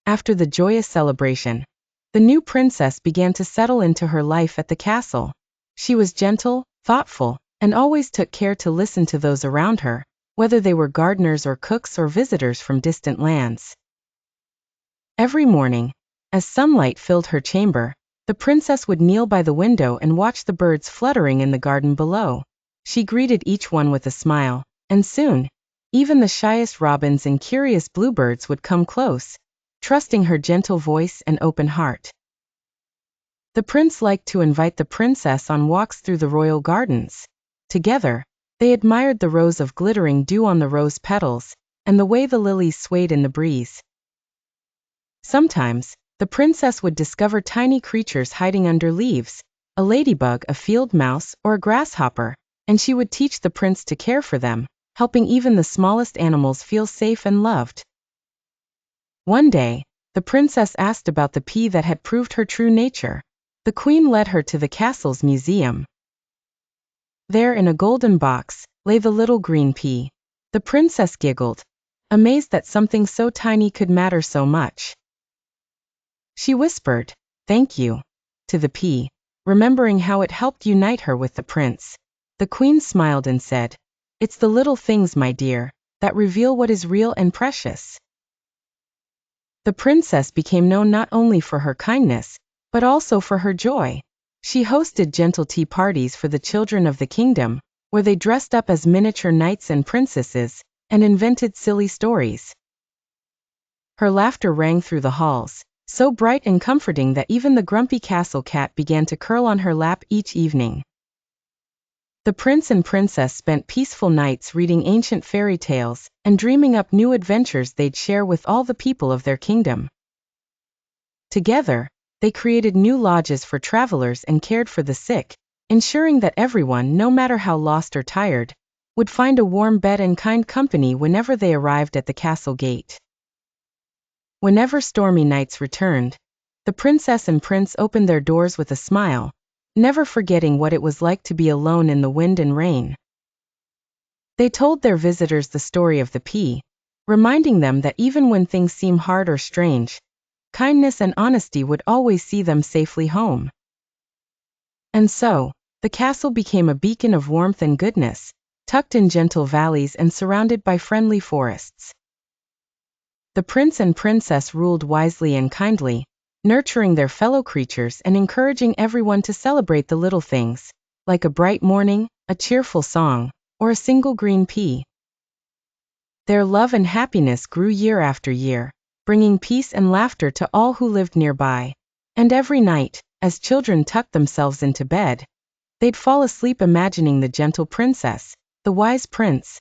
After the joyous celebration, the new princess began to settle into her life at the castle. She was gentle, thoughtful, and always took care to listen to those around her, whether they were gardeners or cooks or visitors from distant lands. Every morning, as sunlight filled her chamber, the princess would kneel by the window and watch the birds fluttering in the garden below. She greeted each one with a smile, and soon, even the shyest robins and curious bluebirds would come close, trusting her gentle voice and open heart. The prince liked to invite the princess on walks through the royal gardens. Together, they admired the rows of glittering dew on the rose petals, and the way the lilies swayed in the breeze. Sometimes, the princess would discover tiny creatures hiding under leaves, a ladybug, a field mouse, or a grasshopper, and she would teach the prince to care for them, helping even the smallest animals feel safe and loved. One day, the princess asked about the pea that had proved her true nature. The queen led her to the castle's museum. There in a golden box, lay the little green pea. The princess giggled, amazed that something so tiny could matter so much. She whispered, "Thank you," to the pea, remembering how it helped unite her with the prince. The queen smiled and said, "It's the little things, my dear, that reveal what is real and precious." The princess became known not only for her kindness, but also for her joy. She hosted gentle tea parties for the children of the kingdom, where they dressed up as miniature knights and princesses, and invented silly stories. Her laughter rang through the halls, so bright and comforting that even the grumpy castle cat began to curl on her lap each evening. The prince and princess spent peaceful nights reading ancient fairy tales and dreaming up new adventures they'd share with all the people of their kingdom. Together, they created new lodges for travelers and cared for the sick, ensuring that everyone, no matter how lost or tired, would find a warm bed and kind company whenever they arrived at the castle gate. Whenever stormy nights returned, the princess and prince opened their doors with a smile, never forgetting what it was like to be alone in the wind and rain. They told their visitors the story of the pea, reminding them that even when things seem hard or strange, kindness and honesty would always see them safely home. And so, the castle became a beacon of warmth and goodness, tucked in gentle valleys and surrounded by friendly forests. The prince and princess ruled wisely and kindly, nurturing their fellow creatures and encouraging everyone to celebrate the little things, like a bright morning, a cheerful song, or a single green pea. Their love and happiness grew year after year, bringing peace and laughter to all who lived nearby. And every night, as children tucked themselves into bed, they'd fall asleep imagining the gentle princess, the wise prince,